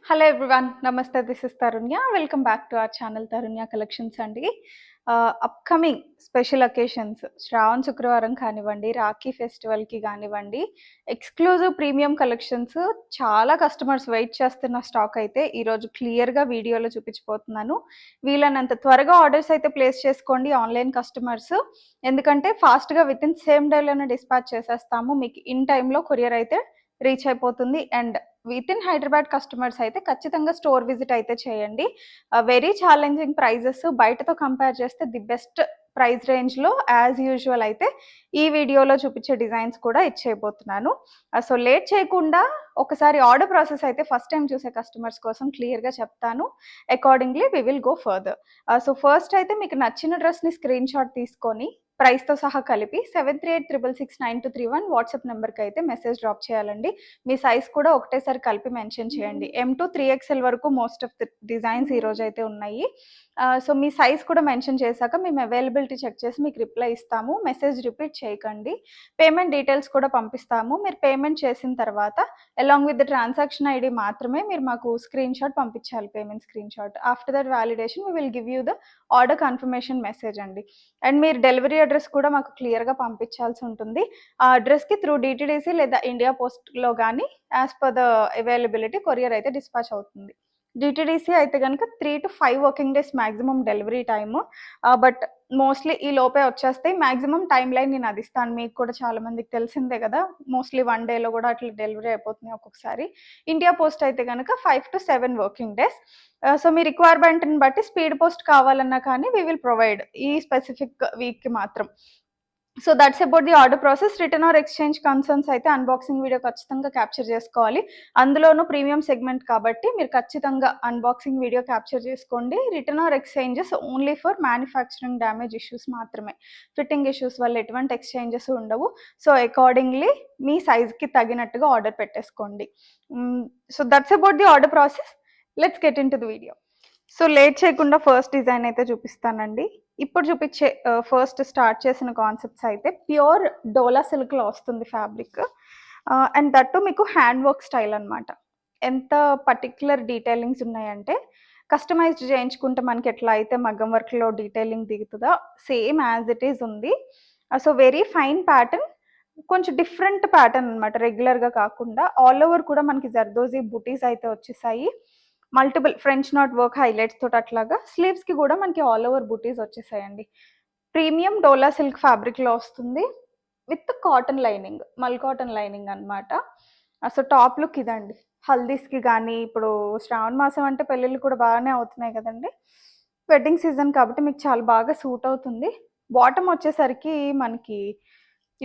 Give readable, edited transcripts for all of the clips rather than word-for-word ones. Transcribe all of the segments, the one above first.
Hello everyone, నమస్తే. This is Tarunya. Welcome back to our channel Tarunya collections అండి. Upcoming special occasions శ్రావణ శుక్రవారం కానివ్వండి, రాఖీ ఫెస్టివల్కి కానివ్వండి, ఎక్స్క్లూజివ్ ప్రీమియం కలెక్షన్స్ చాలా కస్టమర్స్ వెయిట్ చేస్తున్న స్టాక్ అయితే ఈరోజు క్లియర్గా వీడియోలో చూపించిపోతున్నాను. వీళ్ళనంత త్వరగా ఆర్డర్స్ అయితే ప్లేస్ చేసుకోండి ఆన్లైన్ కస్టమర్స్, ఎందుకంటే ఫాస్ట్గా విత్ ఇన్ సేమ్ డేలోనే డిస్పాచ్ చేసేస్తాము. మీకు ఇన్ టైంలో కొరియర్ అయితే రీచ్ అయిపోతుంది. And with in Hyderabad customers అయితే ఖచ్చితంగా స్టోర్ విజిట్ అయితే చేయండి. వెరీ ఛాలెంజింగ్ ప్రైజెస్, బయటతో కంపేర్ చేస్తే ది బెస్ట్ ప్రైస్ రేంజ్లో యాజ్ యూజువల్ అయితే ఈ వీడియోలో చూపించే డిజైన్స్ కూడా ఇచ్చేయబోతున్నాను. సో లేట్ చేయకుండా ఒకసారి ఆర్డర్ ప్రాసెస్ అయితే ఫస్ట్ టైం చూసే కస్టమర్స్ కోసం క్లియర్గా చెప్తాను. Accordingly we will go further. So first అయితే మీకు నచ్చిన డ్రెస్ని స్క్రీన్ షాట్ తీసుకొని ప్రైస్తో సహా కలిపి 7386692231 వాట్సాప్ నెంబర్కి అయితే మెసేజ్ డ్రాప్ చేయాలండి. మీ సైజ్ కూడా ఒకటేసారి కలిపి మెన్షన్ చేయండి. M2 3XL వరకు మోస్ట్ ఆఫ్ ది డిజైన్స్ ఈరోజు అయితే ఉన్నాయి. సో మీ సైజ్ కూడా మెన్షన్ చేశాక మేము అవైలబిలిటీ చెక్ చేసి మీకు రిప్లై ఇస్తాము. మెసేజ్ రిపీట్ చేయకండి. పేమెంట్ డీటెయిల్స్ కూడా పంపిస్తాము. మీరు పేమెంట్ చేసిన తర్వాత along with the transaction ID మాత్రమే మీరు మాకు స్క్రీన్ షాట్ పంపించాలి, payment screen shot. After that validation we will give you the order confirmation message అండి. అండ్ మీరు డెలివరీ అడ్రస్ కూడా మాకు క్లియర్గా పంపించాల్సి ఉంటుంది. ఆ అడ్రస్కి త్రూ DTDC లేదా ఇండియా పోస్ట్లో కానీ as per the availability courier అయితే డిస్పాచ్ అవుతుంది. DTDC అయితే కనుక 3 to 5 working days maximum delivery time. But mostly ఈ లోపే వచ్చేస్తాయి. మ్యాక్సిమం టైం లైన్ నేను అది ఇస్తాను, మీకు కూడా చాలా మందికి తెలిసిందే కదా. మోస్ట్లీ 1 డేలో కూడా అట్లా డెలివరీ అయిపోతున్నాయి ఒక్కొక్కసారి. ఇండియా పోస్ట్ అయితే కనుక 5 to 7 వర్కింగ్ డేస్. సో మీ రిక్వైర్మెంట్ని బట్టి స్పీడ్ పోస్ట్ కావాలన్నా కానీ వీ విల్ ప్రొవైడ్ ఈ స్పెసిఫిక్ వీక్కి మాత్రం. So that's about the order process. Return or exchange concerns అయితే అన్బాక్సింగ్ వీడియో ఖచ్చితంగా క్యాప్చర్ చేసుకోవాలి. అందులోనూ ప్రీమియం సెగ్మెంట్ కాబట్టి మీరు ఖచ్చితంగా అన్బాక్సింగ్ వీడియో క్యాప్చర్ చేసుకోండి. Return or exchanges only for manufacturing damage issues మాత్రమే. ఫిట్టింగ్ ఇష్యూస్ వల్ల ఎటువంటి ఎక్స్చేంజెస్ ఉండవు. సో అకార్డింగ్లీ మీ సైజ్కి తగినట్టుగా ఆర్డర్ పెట్టేసుకోండి. So that's about the order process. Let's get in to the video. So late చేయకుండా first design అయితే చూపిస్తానండి. ఇప్పుడు చూపించే ఫస్ట్ స్టార్ట్ చేసిన కాన్సెప్ట్స్ అయితే ప్యూర్ డోలా సిల్క్లో వస్తుంది ఫ్యాబ్రిక్. అండ్ దట్టు మీకు హ్యాండ్ వర్క్ స్టైల్ అనమాట. ఎంత పర్టిక్యులర్ డీటెయిలింగ్స్ ఉన్నాయంటే కస్టమైజ్డ్ చేయించుకుంటే మనకి ఎట్లా అయితే మగ్గం వర్క్లో డీటెయిలింగ్ దిగుతుందో సేమ్ యాజ్ ఇట్ ఈజ్ ఉంది. సో వెరీ ఫైన్ ప్యాటర్న్, కొంచెం డిఫరెంట్ ప్యాటర్న్ అనమాట. రెగ్యులర్గా కాకుండా ఆల్ ఓవర్ కూడా మనకి జర్దోజీ బుటీస్ అయితే వచ్చేసాయి. Multiple French knot work highlights తోటి అట్లాగా స్లీవ్స్కి కూడా మనకి ఆల్ ఓవర్ బుటీస్ వచ్చేసాయండి. ప్రీమియం డోలా సిల్క్ ఫ్యాబ్రిక్లో వస్తుంది విత్ కాటన్ లైనింగ్, మల్ కాటన్ లైనింగ్ అనమాట. అసలు టాప్ లుక్ ఇదండి. హల్దీస్కి కానీ, ఇప్పుడు శ్రావణ మాసం అంటే పెళ్ళిళ్ళు కూడా బాగానే అవుతున్నాయి కదండి. వెడ్డింగ్ సీజన్ కాబట్టి మీకు చాలా బాగా సూట్ అవుతుంది. బాటమ్ వచ్చేసరికి మనకి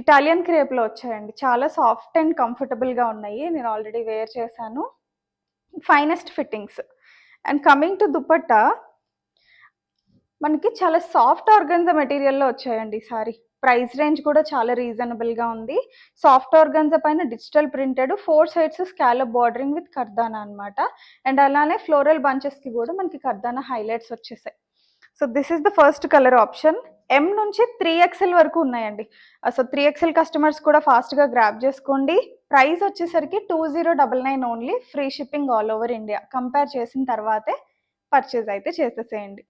ఇటాలియన్ క్రేప్లో వచ్చాయండి. చాలా సాఫ్ట్ అండ్ కంఫర్టబుల్గా ఉన్నాయి. నేను ఆల్రెడీ వేర్ చేశాను. Finest fittings. And coming to dupatta, మనకి చాలా సాఫ్ట్ ఆర్గన్జా మెటీరియల్లో వచ్చాయండి ఈసారి. ప్రైస్ రేంజ్ కూడా చాలా రీజనబుల్గా ఉంది. సాఫ్ట్ ఆర్గన్జా పైన digital printed 4 sides scallop bordering with kardana అనమాట. అండ్ అలానే ఫ్లోరల్ బంచెస్కి కూడా మనకి కర్దానా హైలైట్స్ వచ్చేసాయి. So this is the first colour option. M నుంచి 3XL వరకు ఉన్నాయండి. సో 3XL కస్టమర్స్ కూడా ఫాస్ట్గా గ్రాప్ చేసుకోండి. ప్రైస్ వచ్చేసరికి 2099 only. Free shipping all over India. Compare చేసిన తర్వాతే పర్చేజ్ అయితే చేసేసేయండి.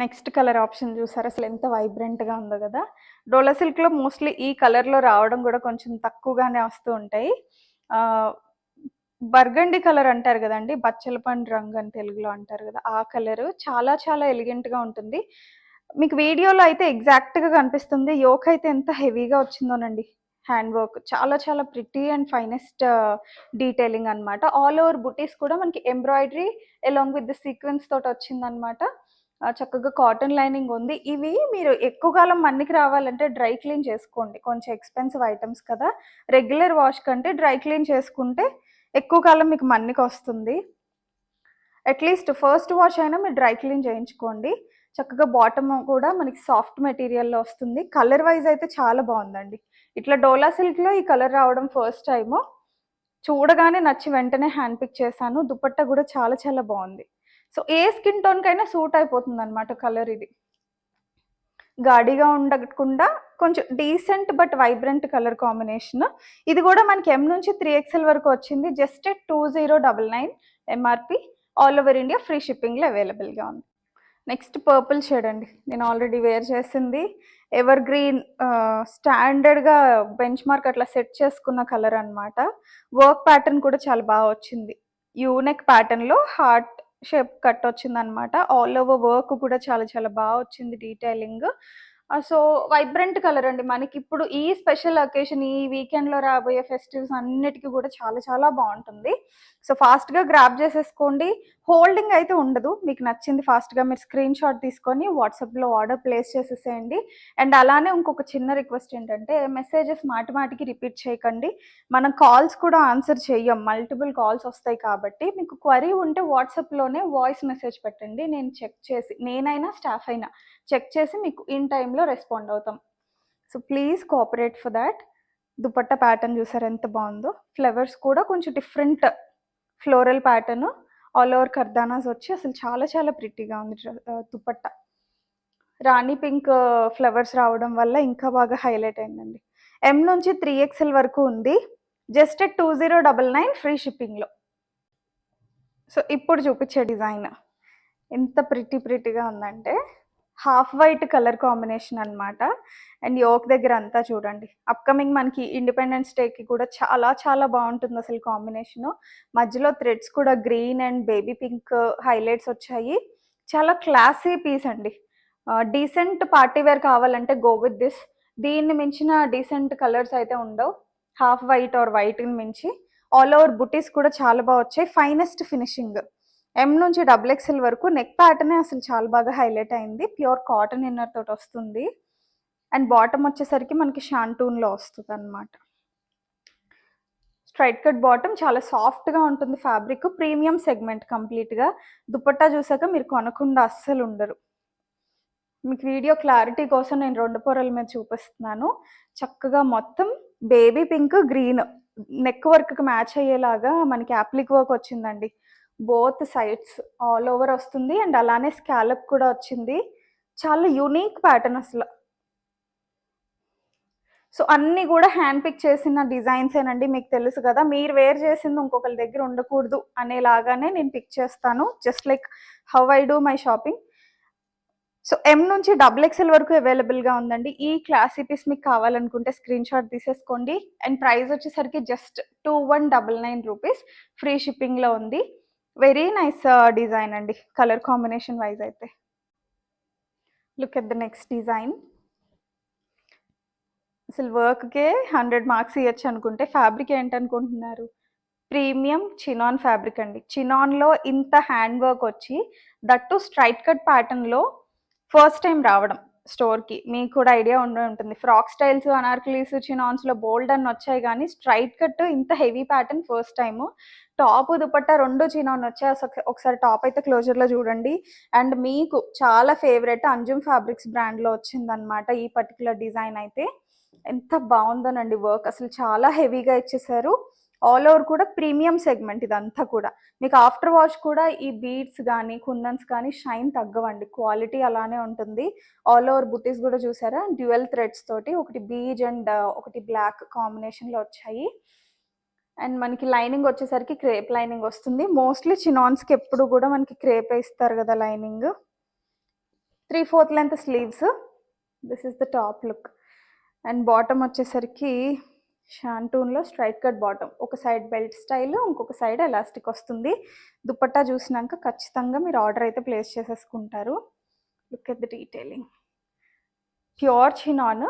నెక్స్ట్ కలర్ ఆప్షన్ చూసారు, అసలు ఎంత వైబ్రెంట్గా ఉందో కదా. డోలా సిల్క్లో మోస్ట్లీ ఈ కలర్లో రావడం కూడా కొంచెం తక్కువగానే వస్తూ ఉంటాయి. బర్గండి కలర్ అంటారు కదండి, బచ్చల పండు రంగు అని తెలుగులో అంటారు కదా, ఆ కలరు చాలా చాలా ఎలిగెంట్గా ఉంటుంది. మీకు వీడియోలో అయితే ఎగ్జాక్ట్గా కనిపిస్తుంది. యోక్ అయితే ఎంత హెవీగా వచ్చిందోనండి. హ్యాండ్ వర్క్ చాలా చాలా ప్రిటీ అండ్ ఫైనెస్ట్ డీటెయిలింగ్ అనమాట. ఆల్ ఓవర్ బుటీస్ కూడా మనకి embroidery along with the sequence తోటి వచ్చిందనమాట. చక్కగా కాటన్ లైనింగ్ ఉంది. ఇవి మీరు ఎక్కువ కాలం మన్నికి రావాలంటే డ్రై క్లీన్ చేసుకోండి. కొంచెం ఎక్స్పెన్సివ్ ఐటమ్స్ కదా, రెగ్యులర్ వాష్ కంటే డ్రై క్లీన్ చేసుకుంటే ఎక్కువ కాలం మీకు మన్నికి వస్తుంది. అట్లీస్ట్ ఫస్ట్ వాష్ అయినా మీరు డ్రై క్లీన్ చేయించుకోండి. చక్కగా బాటమ్ కూడా మనకి సాఫ్ట్ మెటీరియల్లో వస్తుంది. కలర్ వైజ్ అయితే చాలా బాగుందండి. ఇట్లా డోలా సిల్క్లో ఈ కలర్ రావడం ఫస్ట్ టైము. చూడగానే నచ్చి వెంటనే హ్యాండ్ పిక్ చేశాను. దుపట్టా కూడా చాలా చాలా బాగుంది. సో ఏ స్కిన్ టోన్కైనా సూట్ అయిపోతుంది అనమాట కలర్ ఇది. గాడిగా ఉండకుండా కొంచెం decent but vibrant colour combination. ఇది కూడా మనకి ఎం నుంచి 3XL వరకు వచ్చింది. Just 2099 MRP. All over India free షిప్పింగ్లో అవైలబుల్గా ఉంది. నెక్స్ట్ పర్పుల్ షేడ్ అండి. నేను ఆల్రెడీ వేర్ చేసింది. ఎవర్ గ్రీన్ స్టాండర్డ్గా బెంచ్ మార్క్ అట్లా సెట్ చేసుకున్న కలర్ అనమాట. వర్క్ ప్యాటర్న్ కూడా చాలా బాగా వచ్చింది. యూనెక్ ప్యాటర్న్లో హార్ట్ షేప్ కట్ వచ్చిందనమాట. ఆల్ ఓవర్ వర్క్ కూడా చాలా చాలా బాగా వచ్చింది డీటెయిలింగ్. సో వైబ్రెంట్ కలర్ అండి. మనకి ఇప్పుడు ఈ స్పెషల్ అకేషన్, ఈ వీకెండ్లో రాబోయే ఫెస్టివ్స్ అన్నిటికీ కూడా చాలా చాలా బాగుంటుంది. సో ఫాస్ట్గా గ్రాప్ చేసేసుకోండి. హోల్డింగ్ అయితే ఉండదు. మీకు నచ్చింది ఫాస్ట్గా మీరు స్క్రీన్ షాట్ తీసుకొని వాట్సాప్లో ఆర్డర్ ప్లేస్ చేసేసేయండి. అండ్ అలానే ఇంకొక చిన్న రిక్వెస్ట్ ఏంటంటే, మెసేజెస్ మాటికి రిపీట్ చేయకండి. మనం కాల్స్ కూడా ఆన్సర్ చెయ్యం, మల్టిపుల్ కాల్స్ వస్తాయి కాబట్టి. మీకు క్వరీ ఉంటే వాట్సాప్లోనే వాయిస్ మెసేజ్ పెట్టండి. నేను చెక్ చేసి, నేనైనా స్టాఫ్ అయినా చెక్ చేసి మీకు ఇన్ టైంలో రెస్పాండ్ అవుతాం. So please cooperate for that. Dupatta pattern చూసారు ఎంత బాగుందో. ఫ్లవర్స్ కూడా కొంచెం different floral pattern, all over kardanas వచ్చి అసలు చాలా చాలా ప్రిట్టిగా ఉంది దుపట్టా. రాణి పింక్ ఫ్లవర్స్ రావడం వల్ల ఇంకా బాగా హైలైట్ అయిందండి. ఎం నుంచి 3XL వరకు ఉంది. జస్ట్ 2099 ఫ్రీ షిప్పింగ్లో. సో ఇప్పుడు చూపించే డిజైన్ ఎంత ప్రిట్టిగా ఉందంటే, హాఫ్ వైట్ కలర్ కాంబినేషన్ అనమాట. అండ్ యోక్ దగ్గర అంతా చూడండి. అప్కమింగ్ మనకి ఇండిపెండెన్స్ డేకి కూడా చాలా చాలా బాగుంటుంది అసలు కాంబినేషను. మధ్యలో థ్రెడ్స్ కూడా green and baby pink highlights వచ్చాయి. చాలా క్లాసీ పీస్ అండి. డీసెంట్ పార్టీ వేర్ కావాలంటే గో విత్ దిస్. దీన్ని మించిన డీసెంట్ కలర్స్ అయితే ఉండవు, హాఫ్ వైట్ ఆర్ వైట్ని మించి. ఆల్ ఓవర్ బుటీస్ కూడా చాలా బాగా వచ్చాయి. Finest finishing. ఎం నుంచి XXL వరకు. నెక్ ప్యాటర్నే అసలు చాలా బాగా హైలైట్ అయింది. ప్యూర్ కాటన్ ఇన్నర్ తోటి వస్తుంది. అండ్ బాటమ్ వచ్చేసరికి మనకి షాంటూన్లో వస్తుంది అనమాట. స్ట్రైట్ కట్ బాటమ్, చాలా సాఫ్ట్గా ఉంటుంది ఫ్యాబ్రిక్. ప్రీమియం సెగ్మెంట్ కంప్లీట్గా. దుపట్టా చూసాక మీరు కొనకుండా అస్సలు ఉండరు. మీకు వీడియో క్లారిటీ కోసం నేను 2 పొరల మీద చూపిస్తున్నాను. చక్కగా మొత్తం బేబీ పింక్ గ్రీన్ నెక్ వర్క్కి మ్యాచ్ అయ్యేలాగా మనకి యాప్లిక్ వర్క్ వచ్చిందండి. బోత్ సైడ్స్ ఆల్ ఓవర్ వస్తుంది. అండ్ అలానే స్కాలప్ కూడా వచ్చింది. చాలా యూనిక్ ప్యాటర్న్ అసలు. సో అన్నీ కూడా హ్యాండ్ పిక్ చేసిన డిజైన్సేనండి. మీకు తెలుసు కదా, మీరు వేర్ చేసింది ఇంకొకరి దగ్గర ఉండకూడదు అనేలాగానే నేను పిక్ చేస్తాను. Just like how I do my shopping. So M నుంచి XXL వరకు అవైలబుల్గా ఉందండి. ఈ క్లాసీ పీస్ మీకు కావాలనుకుంటే స్క్రీన్ షాట్ తీసేసుకోండి. అండ్ ప్రైస్ వచ్చేసరికి జస్ట్ 2199 రూపీస్. ఫ్రీ షిప్పింగ్లో ఉంది. వెరీ నైస్ డిజైన్ అండి, కలర్ కాంబినేషన్ వైజ్ అయితే. Look at the next design. అసలు వర్క్కే 100 మార్క్స్ ఇవ్వచ్చు అనుకుంటే, ఫ్యాబ్రిక్ ఏంటనుకుంటున్నారు? ప్రీమియం చినాన్ ఫ్యాబ్రిక్ అండి. చినాన్లో ఇంత హ్యాండ్ వర్క్ వచ్చి, దట్టు స్ట్రైట్ కట్ ప్యాటర్న్లో ఫస్ట్ టైం రావడం స్టోర్కి. మీకు కూడా ఐడియా ఉండే ఉంటుంది. ఫ్రాక్ స్టైల్స్, అనార్కలీస్, చినాన్స్లో బోల్డ్ అని వచ్చాయి, కానీ స్ట్రైట్ కట్ ఇంత heavy pattern first time. Top dupatta 2 chinon వచ్చాయి. ఒకసారి టాప్ అయితే క్లోజర్లో చూడండి. అండ్ మీకు చాలా ఫేవరెట్ అంజుమ్ ఫ్యాబ్రిక్స్ బ్రాండ్లో వచ్చిందనమాట ఈ పర్టికులర్ డిజైన్ అయితే. ఎంత బాగుందోనండి వర్క్, అసలు చాలా హెవీగా ఇచ్చేసారు. ఆల్ ఓవర్ కూడా ప్రీమియం సెగ్మెంట్ ఇదంతా కూడా. మీకు ఆఫ్టర్ వాష్ కూడా ఈ బీడ్స్ కానీ కుందన్స్ కానీ షైన్ తగ్గవండి, క్వాలిటీ అలానే ఉంటుంది. ఆల్ ఓవర్ బుటీస్ కూడా చూసారా, డ్యూయల్ థ్రెడ్స్ తోటి, ఒకటి బీజ్ అండ్ ఒకటి బ్లాక్ కాంబినేషన్లో వచ్చాయి. అండ్ మనకి లైనింగ్ వచ్చేసరికి క్రేప్ లైనింగ్ వస్తుంది. మోస్ట్లీ చినాన్స్కి ఎప్పుడు కూడా మనకి క్రేప్ ఇస్తారు కదా lining. 3/4 length sleeves. This is the top look. And bottom వచ్చేసరికి షాంటూన్లో స్ట్రైట్ కట్ బాటమ్. ఒక సైడ్ బెల్ట్ స్టైల్, ఇంకొక సైడ్ ఎలాస్టిక్ వస్తుంది. దుపట్టా చూసినాక ఖచ్చితంగా మీరు ఆర్డర్ అయితే ప్లేస్ చేసేసుకుంటారు. Look at the detailing. Pure chinon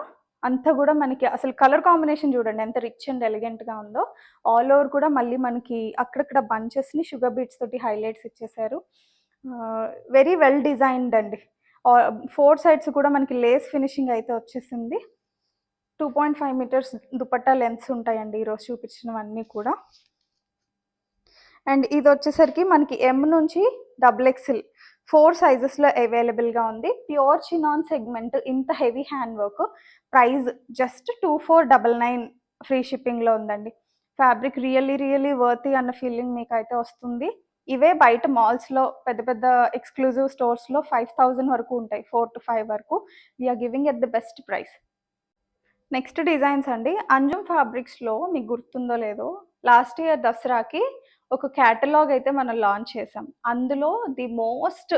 అంతా కూడా మనకి అసలు కలర్ కాంబినేషన్ చూడండి ఎంత రిచ్ అండ్ ఎలిగెంట్గా ఉందో. ఆల్ ఓవర్ కూడా మళ్ళీ మనకి అక్కడక్కడ బంచెస్ని షుగర్ బీట్స్ తోటి హైలైట్స్ ఇచ్చేసారు. వెరీ వెల్ డిజైన్డ్ అండి. 4 సైడ్స్ కూడా మనకి లేస్ ఫినిషింగ్ అయితే వచ్చేసింది. 2.5 మీటర్స్ దుపట్టా లెంత్స్ ఉంటాయండి ఈరోజు చూపించినవన్నీ కూడా. అండ్ ఇది వచ్చేసరికి మనకి ఎం నుంచి XXL 4 సైజెస్లో అవైలబుల్గా ఉంది. ప్యూర్ చినాన్ సెగ్మెంట్, ఇంత heavy hand work. Price just 2499 free షిప్పింగ్లో ఉందండి. ఫ్యాబ్రిక్ రియల్లీ వర్తీ అన్న ఫీలింగ్ మీకు అయితే వస్తుంది. ఇవే బయట మాల్స్లో పెద్ద పెద్ద ఎక్స్క్లూజివ్ స్టోర్స్లో 5000 వరకు ఉంటాయి, 4 to 5 వరకు. We are giving at the best price. Next designs అండి, అంజుమ్ ఫ్యాబ్రిక్స్లో మీకు గుర్తుందో లేదో లాస్ట్ ఇయర్ దసరాకి ఒక క్యాటలాగ్ అయితే మనం లాంచ్ చేసాం. అందులో ది మోస్ట్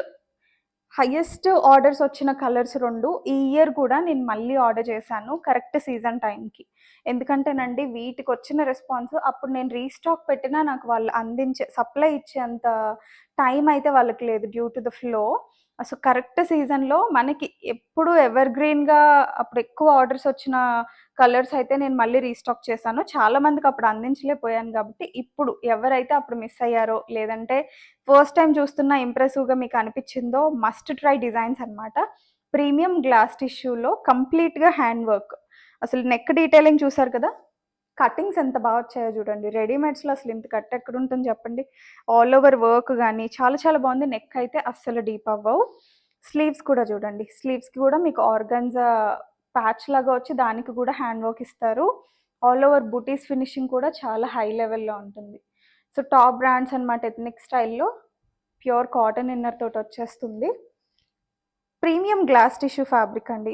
హైయెస్ట్ ఆర్డర్స్ వచ్చిన కలర్స్ 2 ఈ ఇయర్ కూడా నేను మళ్ళీ ఆర్డర్ చేశాను కరెక్ట్ సీజన్ టైంకి. ఎందుకంటేనండి వీటికి వచ్చిన రెస్పాన్స్ అప్పుడు నేను రీస్టాక్ పెట్టినా నాకు వాళ్ళు సప్లై ఇచ్చేంత టైం అయితే వాళ్ళకి లేదు డ్యూ టు ద ఫ్లో. అసలు కరెక్ట్ సీజన్లో మనకి ఎప్పుడు ఎవర్ గ్రీన్గా అప్పుడు ఎక్కువ ఆర్డర్స్ వచ్చిన కలర్స్ అయితే నేను మళ్ళీ రీస్టాక్ చేశాను. చాలా మందికి అప్పుడు అందించలేకపోయాను కాబట్టి ఇప్పుడు ఎవరైతే అప్పుడు మిస్ అయ్యారో లేదంటే ఫస్ట్ టైం చూస్తున్న ఇంప్రెసివ్గా మీకు అనిపించిందో మస్ట్ ట్రై డిజైన్స్ అనమాట. ప్రీమియం గ్లాస్ టిష్యూలో కంప్లీట్గా హ్యాండ్ వర్క్. అసలు నెక్ డీటెయిలింగ్ చూసారు కదా, కటింగ్స్ ఎంత బాగా వచ్చాయో చూడండి. రెడీమేడ్స్లో అసలు ఇంత కట్ ఎక్కడ ఉంటుంది చెప్పండి. ఆల్ ఓవర్ వర్క్ కానీ చాలా చాలా బాగుంది. నెక్ అయితే అస్సలు డీప్ అవ్వవు. స్లీవ్స్ కూడా చూడండి, స్లీవ్స్కి కూడా మీకు ఆర్గన్జా ప్యాచ్ లాగా వచ్చి దానికి కూడా హ్యాండ్ వర్క్ ఇస్తారు. ఆల్ ఓవర్ బూటీస్ ఫినిషింగ్ కూడా చాలా హై లెవెల్లో ఉంటుంది. సో టాప్ బ్రాండ్స్ అనమాట, ఎథ్నిక్ స్టైల్లో ప్యూర్ కాటన్ ఇన్నర్ తోటి వచ్చేస్తుంది. ప్రీమియం గ్లాస్ టిష్యూ ఫ్యాబ్రిక్ అండి.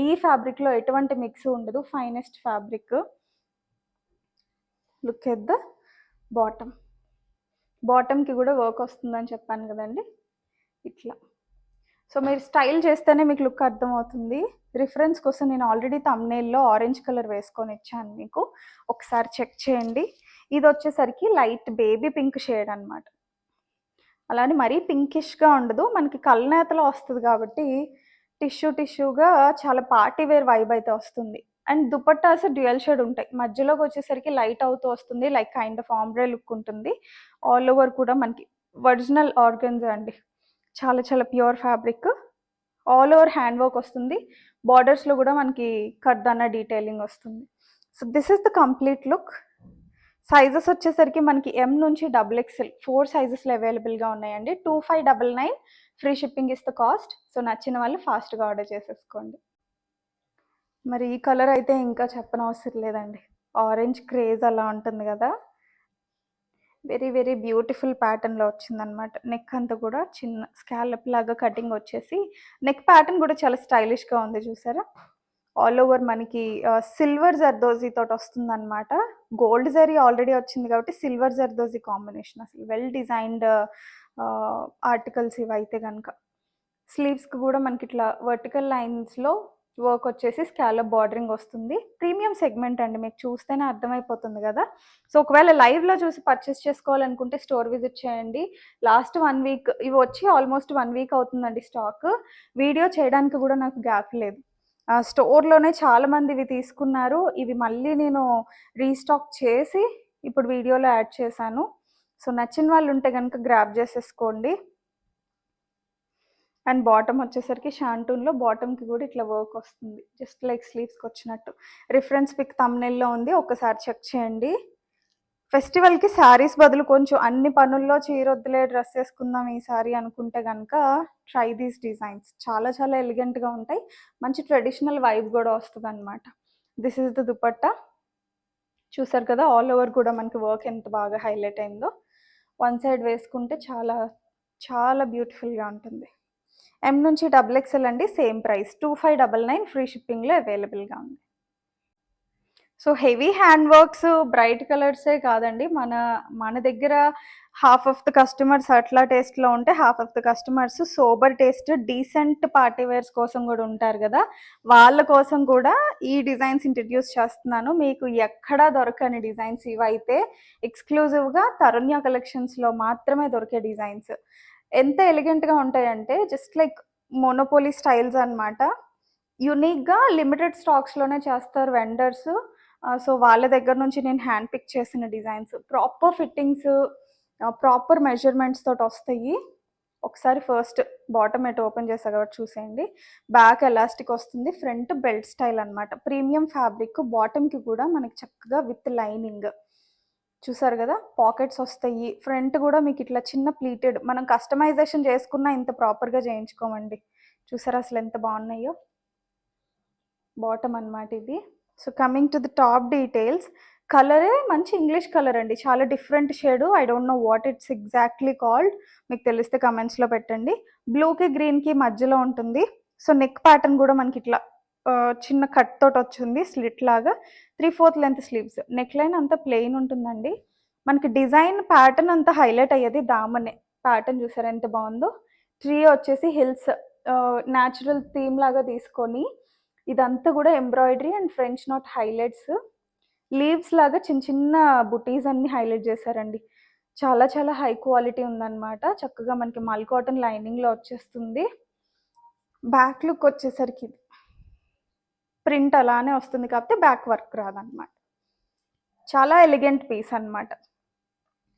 ఈ ఫ్యాబ్రిక్లో ఎటువంటి మిక్స్ ఉండదు, finest fabric. Look at the బాటమ్కి కూడా వర్క్ వస్తుందని చెప్పాను కదండి, ఇట్లా. సో మీరు స్టైల్ చేస్తేనే మీకు లుక్ అర్థమవుతుంది. రిఫరెన్స్ కోసం నేను ఆల్రెడీ థంబ్నెయిల్లో ఆరెంజ్ కలర్ వేసుకొని ఇచ్చాను మీకు, ఒకసారి చెక్ చేయండి. ఇది వచ్చేసరికి లైట్ బేబీ పింక్ షేడ్ అనమాట. అలానే మరీ పింకిష్గా ఉండదు, మనకి కళ్ళనేతలో వస్తుంది కాబట్టి టిష్యూగా చాలా పార్టీ వేర్ వైబ్ అయితే వస్తుంది. అండ్ దుపట్టాస్ డ్యూయల్ షేడ్ ఉంటాయి, మధ్యలోకి వచ్చేసరికి లైట్ అవుతూ వస్తుంది, like kind of ombre look ఉంటుంది. ఆల్ ఓవర్ కూడా మనకి ఒరిజినల్ ఆర్గన్జా అండి, చాలా చాలా pure fabric. All over hand work వస్తుంది, బార్డర్స్లో కూడా మనకి కర్దానా డీటెయిలింగ్ వస్తుంది. So this is the complete look. Sizes వచ్చేసరికి మనకి M నుంచి XXL 4 సైజెస్లో అవైలబుల్గా ఉన్నాయండి. 2599 free shipping is the cost. So నచ్చిన వాళ్ళు ఫాస్ట్గా ఆర్డర్ చేసేసుకోండి. మరి ఈ కలర్ అయితే ఇంకా చెప్పనవసరం లేదండి, ఆరెంజ్ క్రేజ్ అలా ఉంటుంది కదా, వెరీ వెరీ బ్యూటిఫుల్ ప్యాటర్న్లో వచ్చిందనమాట. నెక్ అంతా కూడా చిన్న స్కాలప్ లాగా కటింగ్ వచ్చేసి నెక్ ప్యాటర్న్ కూడా చాలా స్టైలిష్గా ఉంది చూసారా. ఆల్ ఓవర్ మనకి సిల్వర్ జర్దోజీ తోటి వస్తుంది అనమాట. గోల్డ్ జరీ ఆల్రెడీ వచ్చింది కాబట్టి సిల్వర్ జర్దోజీ కాంబినేషన్, అసలు వెల్ డిజైన్డ్ ఆర్టికల్స్ ఇవైతే కనుక. స్లీవ్స్కి కూడా మనకి ఇట్లా వర్టికల్ లైన్స్లో వర్క్ వచ్చేసి స్కాలప్ బార్డరింగ్ వస్తుంది. ప్రీమియం సెగ్మెంట్ అండి, మీకు చూస్తేనే అర్థమైపోతుంది కదా. సో ఒకవేళ లైవ్లో చూసి పర్చేస్ చేసుకోవాలనుకుంటే స్టోర్ విజిట్ చేయండి. లాస్ట్ 1 వీక్ ఇవి వచ్చి ఆల్మోస్ట్ 1 వీక్ అవుతుందండి స్టాక్. వీడియో చేయడానికి కూడా నాకు గ్యాప్ లేదు. స్టోర్లోనే చాలామంది ఇవి తీసుకున్నారు, ఇవి మళ్ళీ నేను రీస్టాక్ చేసి ఇప్పుడు వీడియోలో యాడ్ చేశాను. సో నచ్చిన వాళ్ళు ఉంటే కనుక గ్రాబ్ చేసేసుకోండి. అండ్ బాటమ్ వచ్చేసరికి షాంటూన్లో బాటమ్కి కూడా ఇట్లా వర్క్ వస్తుంది, జస్ట్ లైక్ స్లీవ్స్కి వచ్చినట్టు. రిఫరెన్స్ పిక్ థంబ్నెయిల్లో ఉంది, ఒకసారి చెక్ చేయండి. ఫెస్టివల్కి శారీస్ బదులు కొంచెం అన్ని పనుల్లో చీరొద్దులే డ్రెస్ వేసుకుందాం ఈసారి అనుకుంటే కనుక ట్రై దీస్ డిజైన్స్. చాలా చాలా ఎలిగెంట్గా ఉంటాయి, మంచి ట్రెడిషనల్ వైబ్ కూడా వస్తుంది అనమాట. దిస్ ఈజ్ ద దుపట్టా, చూసారు కదా. ఆల్ ఓవర్ కూడా మనకి వర్క్ ఎంత బాగా హైలైట్ అయిందో. వన్ సైడ్ వేసుకుంటే చాలా చాలా బ్యూటిఫుల్గా ఉంటుంది. M నుంచి XXL అండి, సేమ్ ప్రైస్ 2599 ఫ్రీ షిప్పింగ్లో అవైలబుల్గా ఉంది. So heavy hand works bright కలర్సే కాదండి, మన దగ్గర హాఫ్ ఆఫ్ ద కస్టమర్స్ అట్లా టేస్ట్లో ఉంటే half of the customers sober taste decent party wears కోసం కూడా ఉంటారు కదా, వాళ్ళ కోసం కూడా ఈ డిజైన్స్ ఇంట్రడ్యూస్ చేస్తున్నాను. మీకు ఎక్కడా దొరకని డిజైన్స్ ఇవైతే ఎక్స్క్లూజివ్గా తరుణ్య కలెక్షన్స్లో మాత్రమే దొరికే డిజైన్స్. ఎంత ఎలిగెంట్గా ఉంటాయంటే జస్ట్ లైక్ మోనోపోలీ స్టైల్స్ అనమాట. యూనిక్గా లిమిటెడ్ స్టాక్స్లోనే చేస్తారు వెండర్స్. సో వాళ్ళ దగ్గర నుంచి నేను హ్యాండ్ పిక్ చేసిన designs, proper fittings, proper measurements తోటి వస్తాయి. ఒకసారి ఫస్ట్ బాటమ్ ఎటు ఓపెన్ చేసా కాబట్టి చూసేయండి. బ్యాక్ ఎలాస్టిక్ వస్తుంది, ఫ్రంట్ బెల్ట్ స్టైల్ అనమాట. ప్రీమియం ఫ్యాబ్రిక్, బాటమ్కి కూడా మనకి చక్కగా విత్ లైనింగ్ చూసారు కదా. పాకెట్స్ వస్తాయి, ఫ్రంట్ కూడా మీకు ఇట్లా చిన్న ప్లీటెడ్, మనం కస్టమైజేషన్ చేసుకున్నా ఇంత ప్రాపర్గా చేయించుకోమండి. చూసారా అసలు ఎంత బాగున్నాయో. బాటమ్ అనమాట ఇది. So coming to the top details, కలరే మంచి ఇంగ్లీష్ కలర్ అండి. చాలా different shade. I don't know what it's exactly called. మీకు తెలిస్తే కామెంట్స్‌లో పెట్టండి. బ్లూకి, గ్రీన్‌కి మధ్యలో ఉంటుంది. సో, నెక్ ప్యాటర్న్ గూడా మనకిట్లా చిన్న కట్ తోటొచ్చింది స్లిట్ లాగా. 3/4 లెంత్ స్లీవ్స్. నెక్ లైన్ అంతా ప్లెయిన్ ఉంటుందండి. మనకి డిజైన్ ప్యాటర్న్ అంతా హైలైట్ అయ్యేది దామనే. ప్యాటర్న్ చూసారా ఎంత బావుందో? ట్రీ వచ్చేసి హిల్స్ న్యాచురల్ థీమ్ లాగా తీసుకొని, ఇదంతా గూడా embroidery and French knot highlights. Leaves లాగా చిన్న చిన్న బుటీస్ అన్నీ హైలైట్ చేశారండి. చాలా చాలా హై క్వాలిటీ ఉందనమాట. చక్కగా మనకి మల్ కాటన్ లైనింగ్‌లో వచ్చేస్తుంది. బ్యాక్ లుక్ వచ్చేసరికి ఇది. ప్రింట్ అలానే వస్తుంది కాకపోతే బ్యాక్ వర్క్ రాదనమాట. చాలా ఎలిగెంట్ పీస్ అనమాట.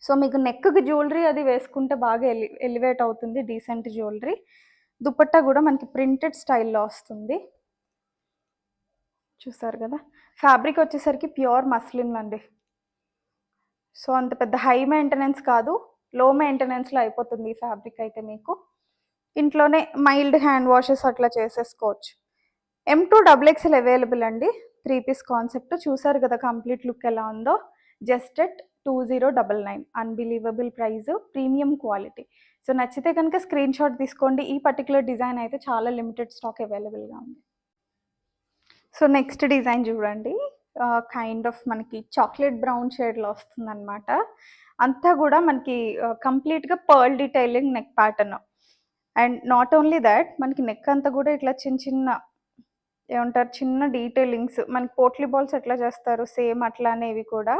సో, మీకు నెక్‌కి జ్యువెలరీ అది వేసుకుంటే బాగా ఎలివేట్ అవుతుంది. Decent jewellery. దుపట్టా గూడా మనకి ప్రింటెడ్ స్టైల్‌లో వస్తుంది. చూసారు గదా! ఫ్యాబ్రిక్ వచ్చేసరికి ప్యూర్ మస్లిన్ అండి. సో, అంత పెద్ద హై మెయింటెనెన్స్ కాదు. లో మెయింటెనెన్స్‌లో అయిపోతుంది ఈ ఫ్యాబ్రిక్ అయితే మీకు. ఇంట్లోనే మైల్డ్ హ్యాండ్ వాషెస్ అట్లా చేసేసుకోవచ్చు. M2 XXL అవైలబుల్ అండి. 3 పీస్ కాన్సెప్ట్. చూసారు కదా కంప్లీట్ లుక్ ఎలా ఉందో. Just at 2099 unbelievable price, premium quality. So, నచ్చితే కనుక స్క్రీన్‌షాట్ తీసుకోండి. ఈ పర్టిక్యులర్ డిజైన్ అయితే చాలా లిమిటెడ్ స్టాక్ అవైలబుల్‌గా ఉంది. సో, నెక్స్ట్ డిజైన్ చూడండి. కైండ్ ఆఫ్ మనకి చాక్లేట్ బ్రౌన్ షేడ్‌లో వస్తుందనమాట. అంతా గూడా మనకి కంప్లీట్‌గా pearl detailing neck pattern. And not only thought మనకి నెక్ అంతా గూడా ఇట్లా చిన్న చిన్న ఏమంటారు చిన్న డీటెయిలింగ్స్ మనకి పోట్లీ బాల్స్ ఎట్లా చేస్తారు సేమ్ అట్లానే ఇవి కూడా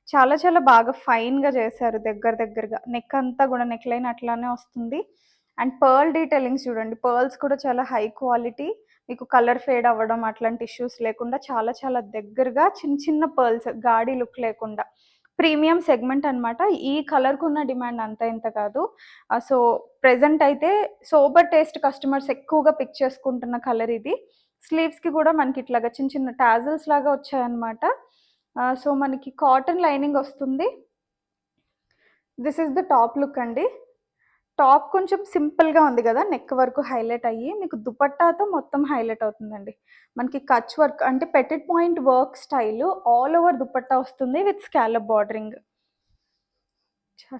చాలా చాలా బాగా ఫైన్‌గా చేశారు దగ్గరగా. నెక్ అంతా గూడా నెక్ లైన్ అట్లానే వస్తుంది. అండ్ పర్ల్ డీటెయిలింగ్స్ చూడండి. పర్ల్స్ కూడా చాలా హై క్వాలిటీ. మీకు కలర్ ఫేడ్ అవ్వడం అట్లాంటి ఇష్యూస్ లేకుండా చాలా చాలా దగ్గరగా చిన్న చిన్న పర్ల్స్ గాడి లుక్ లేకుండా. ప్రీమియం సెగ్మెంట్ అనమాట. ఈ కలర్‌కున్న డిమాండ్ అంత ఇంత కాదు. సో, ప్రెజెంట్ అయితే సోబర్ టేస్ట్ కస్టమర్స్ ఎక్కువగా పిక్ చేసుకుంటున్న కలర్ ఇది. స్లీవ్స్‌కి కూడా మనకి ఇట్లాగా చిన్న చిన్న టాజిల్స్ లాగా వచ్చాయన్నమాట. సో, మనకి కాటన్ లైనింగ్ వస్తుంది. This is the top look అండి. టాప్ కొంచెం సింపుల్‌గా ఉంది గదా! నెక్ వరకు హైలైట్ అయ్యి, మీకు దుపట్టాతో మొత్తం హైలైట్ అవుతుందండి. మనకి కచ్ వర్క్ అంటే Pettit point work style all over dupatta వస్తుంది విత్ స్కాలప్ బార్డరింగ్.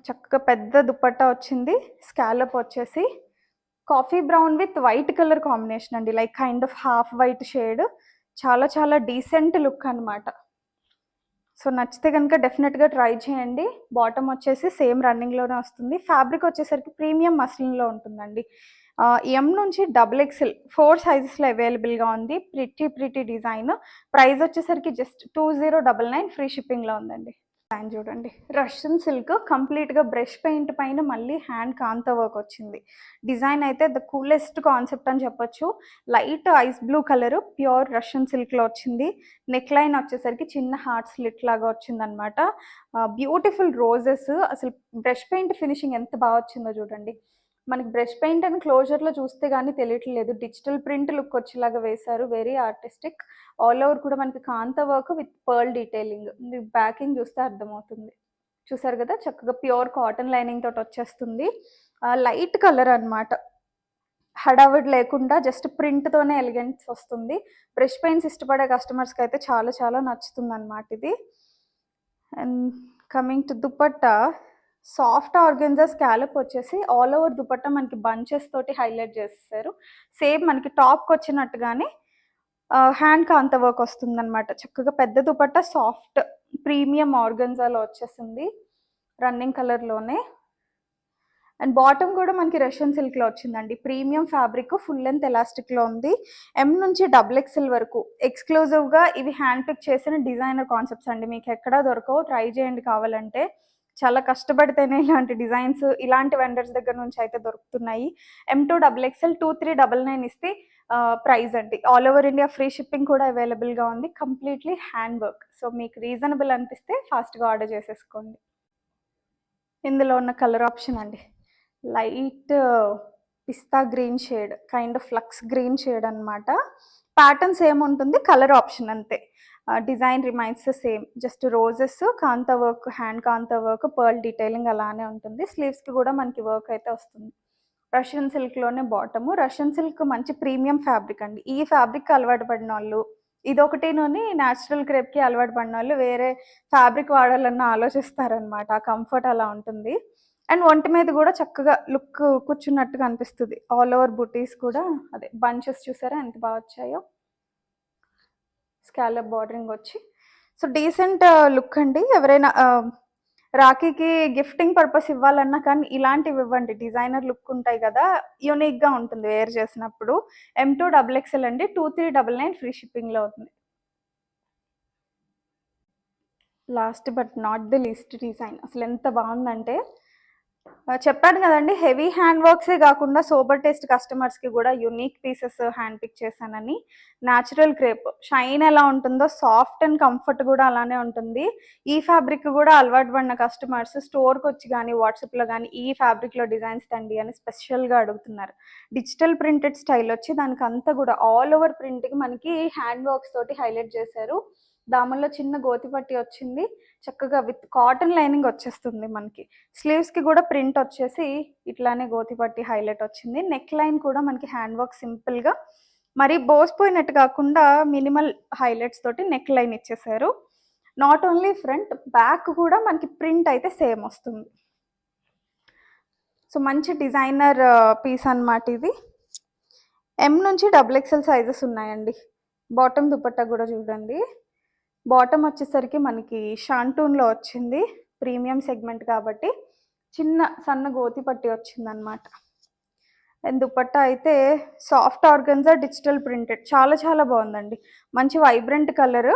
చక్కగా పెద్ద దుపట్టా వచ్చింది. స్కాలప్ వచ్చేసి coffee brown with white colour combination అండి. Like kind of half white shade. చాలా చాలా డీసెంట్ లుక్ అనమాట. సో, నచ్చితే గనుక డెఫినెట్‌గా ట్రై చేయండి. బాటమ్ వచ్చేసి సేమ్ రన్నింగ్‌లోనే వస్తుంది. ఫ్యాబ్రిక్ వచ్చేసరికి ప్రీమియం మస్లిన్‌లో ఉంటుందండి. ఎం నుంచి డబుల్ ఎక్స్ఎల్ 4 సైజెస్‌లో అవైలబుల్‌గా ఉంది. Pretty design. ప్రైస్ వచ్చేసరికి జస్ట్ 2099 ఫ్రీ షిప్పింగ్‌లో ఉందండి. డిజైన్ చూడండి. రష్యన్ సిల్క్ కంప్లీట్‌గా బ్రష్ పెయింట్ పైన మళ్ళీ హ్యాండ్ కాంతా వర్క్ వచ్చింది. డిజైన్ అయితే ద కూలెస్ట్ కాన్సెప్ట్ అని చెప్పొచ్చు. Light ice blue colour pure Russian సిల్క్‌లో వచ్చింది. నెక్ లైన్ వచ్చేసరికి చిన్న హార్ట్ స్లిట్ లాగా వచ్చిందనమాట. బ్యూటిఫుల్ రోజెస్ అసలు బ్రష్ పెయింట్ ఫినిషింగ్ ఎంత బాగా వచ్చిందో చూడండి. మనకి బ్రష్ పెయింట్ అని క్లోజర్‌లో చూస్తే గానీ తెలియట్లేదు. డిజిటల్ ప్రింట్ లుక్ వచ్చేలాగా వేశారు. Very artistic. ఆల్ ఓవర్ కూడా మనకి కాంతా వర్క్ విత్ పర్ల్ డీటెయిలింగ్. మీకు బ్యాకింగ్ చూస్తే అర్థమవుతుంది. చూసారు కదా! చక్కగా ప్యూర్ కాటన్ లైనింగ్ తోటి వచ్చేస్తుంది. లైట్ కలర్ అనమాట. హడావిడి లేకుండా జస్ట్ ప్రింట్‌తోనే ఎలిగెన్స్ వస్తుంది. బ్రష్ పెయింట్స్ ఇష్టపడే కస్టమర్స్‌కి అయితే చాలా చాలా నచ్చుతుందనమాట ఇది. And coming to dupatta soft organza scallop వచ్చేసి ఆల్ ఓవర్ దుపట్టా మనకి బంచెస్ తోటి హైలైట్ చేసేసారు. సేమ్ మనకి టాప్‌కి వచ్చినట్టుగానే హ్యాండ్ కాంతా వర్క్ వస్తుందనమాట. చక్కగా పెద్ద దుపట్టా సాఫ్ట్ ప్రీమియం ఆర్గెన్జాలో వచ్చేసింది. రన్నింగ్ కలర్‌లోనే. అండ్ బాటమ్ కూడా మనకి రష్యన్ సిల్క్‌లో వచ్చిందండి. ప్రీమియం ఫ్యాబ్రిక్ ఫుల్ లెంత్ ఎలాస్టిక్‌లో ఉంది. ఎం నుంచి డబుల్ ఎక్స్ఎల్ వరకు ఎక్స్‌క్లూజివ్‌గా ఇవి హ్యాండ్ పిక్ చేసిన డిజైనర్ కాన్సెప్ట్స్ అండి. మీకు ఎక్కడా దొరకవు. ట్రై చేయండి కావాలంటే. చాలా కష్టపడితేనే ఇలాంటి డిజైన్స్ ఇలాంటి వెండర్స్ దగ్గర నుంచి అయితే దొరుకుతున్నాయి. M2 XXL 2399 ఇస్తే ప్రైస్ అండి. All over India free shipping కూడా అవైలబుల్‌గా ఉంది. కంప్లీట్‌లీ హ్యాండ్ వర్క్. సో, మీకు రీజనబుల్ అనిపిస్తే ఫాస్ట్‌గా ఆర్డర్ చేసేసుకోండి. ఇందులో ఉన్న కలర్ ఆప్షన్ అండి. Light pista green shade kind of flux green shade అనమాట. ప్యాటర్న్ సేమ్ ఉంటుంది. కలర్ ఆప్షన్ అంతే. Design remains same. Just roses kantha work hand kantha work pearl detailing అలానే ఉంటుంది. స్లీవ్స్‌కి కూడా మనకి వర్క్ అయితే వస్తుంది. రష్యన్ సిల్క్‌లోనే బాటము. రష్యన్ సిల్క్ మంచి ప్రీమియం ఫ్యాబ్రిక్ అండి. ఈ ఫ్యాబ్రిక్ అలవాటు పడినోళ్ళు, ఇదొకటినుని నేచురల్ క్రేప్‌కి అలవాటు పడినోళ్ళు వేరే ఫ్యాబ్రిక్ వాడాలన్న ఆలోచిస్తారనమాట. ఆ కంఫర్ట్ అలా ఉంటుంది. అండ్ ఒంటి మీద గూడా చక్కగా లుక్ కూర్చున్నట్టుగా అనిపిస్తది. ఆల్ ఓవర్ బుటీస్ కూడా అదే బంచెస్ చూసారా ఎంత బా వచ్చాయో? స్కాలప్ బార్డరింగ్ వచ్చి. సో, డీసెంట్ లుక్ అండి. ఎవరైనా రాఖీకి గిఫ్టింగ్ పర్పస్ ఇవ్వాలన్నా కానీ ఇలాంటివి ఇవ్వండి. డిజైనర్ లుక్ ఉంటాయి గదా! యూనిక్‌గా ఉంటుంది వేర్ చేసినప్పుడు. M2 డబుల్ ఎక్స్‌ఎల్ అండి. 2399 ఫ్రీ షిప్పింగ్‌లో అవుతుంది. Last but not the least design అసలెంత బావుందంటే చెప్పాను గదండీ! హెవీ హ్యాండ్ వర్క్సే గాకుండా సోబర్ టేస్ట్ కస్టమర్స్‌కి గూడా యూనిక్ పీసెస్ హ్యాండ్ పిక్ చేశానని. నేచురల్ క్రేప్ షైన్ ఎలా ఉంటుందో సాఫ్ట్ అండ్ కంఫర్ట్ గూడా అలానే ఉంటుంది. ఈ ఫ్యాబ్రిక్ గూడా అలవాటు పడిన కస్టమర్స్ స్టోర్‌కొచ్చి గానీ, వాట్సాప్‌లో గానీ ఈ ఫ్యాబ్రిక్‌లో డిజైన్స్ తెండి అని స్పెషల్‌గా అడుగుతున్నారు. డిజిటల్ ప్రింటెడ్ స్టైల్ వచ్చి దానికంతా గూడా ఆల్ ఓవర్ ప్రింట్‌కి మనకి హ్యాండ్ వర్క్స్ తోటి హైలైట్ జేశారు. దామల్లో చిన్న గోతి పట్టి వచ్చింది. చక్కగా విత్ కాటన్ లైనింగ్ వచ్చేస్తుంది మనకి. స్లీవ్స్‌కి గూడా ప్రింట్ వచ్చేసి ఇట్లానే గోతి పట్టి హైలైట్ వచ్చింది. నెక్ లైన్ కూడా మనకి హ్యాండ్ వర్క్ సింపుల్‌గా మరీ బోసిపోయినట్టు కాకుండా మినిమల్ హైలైట్స్ తోటి నెక్ లైన్ ఇచ్చేసారు. నాట్ ఓన్లీ ఫ్రంట్, బ్యాక్ కూడా మనకి ప్రింట్ అయితే సేమ్ వస్తుంది. సో, మంచి డిజైనర్ పీస్ అనమాట ఇది. ఎం నుంచి డబుల్ ఎక్స్ఎల్ సైజెస్ ఉన్నాయండి. బాటమ్ దుపట్టా గూడా చూడండి. బాటమ్ వచ్చేసరికి మనకి షాంటూన్‌లో వచ్చింది. ప్రీమియం సెగ్మెంట్ కాబట్టి చిన్న సన్న గోతి పట్టి వచ్చిందనమాట. అండ్ దుపట్టా అయితే సాఫ్ట్ ఆర్గన్జా డిజిటల్ ప్రింటెడ్ చాలా చాలా బాగుందండి. మంచి vibrant colour.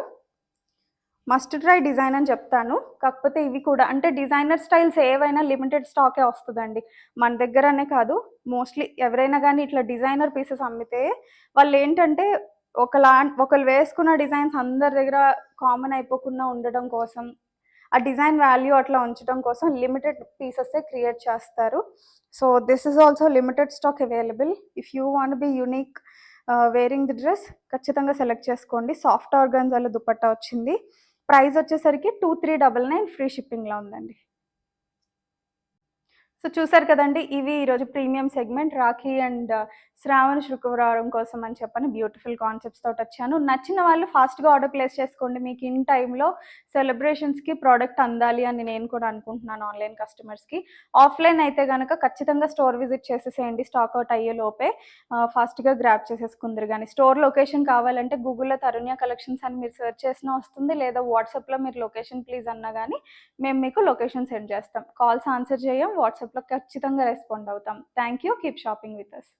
Must try design అని చెప్తాను. కాకపోతే ఇవి కూడా అంటే డిజైనర్ స్టైల్స్ ఏవైనా లిమిటెడ్ స్టాకే వస్తదండి. మన దగ్గరనే కాదు మోస్ట్‌లీ ఎవరైనా గానీ ఇట్లా డిజైనర్ పీసెస్ అమ్మితే వాళ్ళేంటంటే ఒకళ్ళు వేసుకున్న డిజైన్స్ అందరి దగ్గర కామన్ అయిపోకుండా ఉండడం కోసం, ఆ డిజైన్ వాల్యూ అట్లా ఉంచడం కోసం లిమిటెడ్ పీసెసే క్రియేట్ చేస్తారు. So, this is also limited stock available. If you want be unique wearing the dress ఖచ్చితంగా సెలెక్ట్ చేసుకోండి. సాఫ్ట్ ఆర్గాన్జాలో దుపట్టా వచ్చింది. ప్రైస్ వచ్చేసరికి 2399 ఫ్రీ షిప్పింగ్‌లో ఉందండి. సో, చూసారు కదండీ! ఇవి ఈరోజు ప్రీమియం సెగ్మెంట్ రాఖీ అండ్ శ్రావణ శుక్రవారం కోసం అని చెప్పని బ్యూటిఫుల్ కాన్సెప్ట్స్ తోటొచ్చాను. నచ్చిన వాళ్ళు ఫాస్ట్‌గా ఆర్డర్ ప్లేస్ చేసుకోండి. మీకు ఇన్ టైమ్‌లో సెలబ్రేషన్స్‌కి ప్రోడక్ట్ అందాలి అని నేను కూడా అనుకుంటున్నాను ఆన్‌లైన్ కస్టమర్స్‌కి. ఆఫ్‌లైన్ అయితే గనక ఖచ్చితంగా స్టోర్ విజిట్ చేసేసేయండి స్టాక్ ఔట్ అయ్యేలోపే. ఫాస్ట్‌గా గ్రాబ్ చేసేసుకుందురు గానీ. స్టోర్ లొకేషన్ కావాలంటే గూగుల్‌లో తరుణ్య కలెక్షన్స్ అని మీరు సెర్చ్ చేసినా వస్తుంది. లేదా వాట్సాప్‌లో మీరు లొకేషన్ ప్లీజ్ అన్నా గానీ మేము మీకు లొకేషన్ సెండ్ చేస్తాం. కాల్స్ ఆన్సర్ చేయం. వాట్సాప్‌లో ఖచ్చితంగా రెస్పాండ్ అవుతాం. Thank you. Keep shopping with us.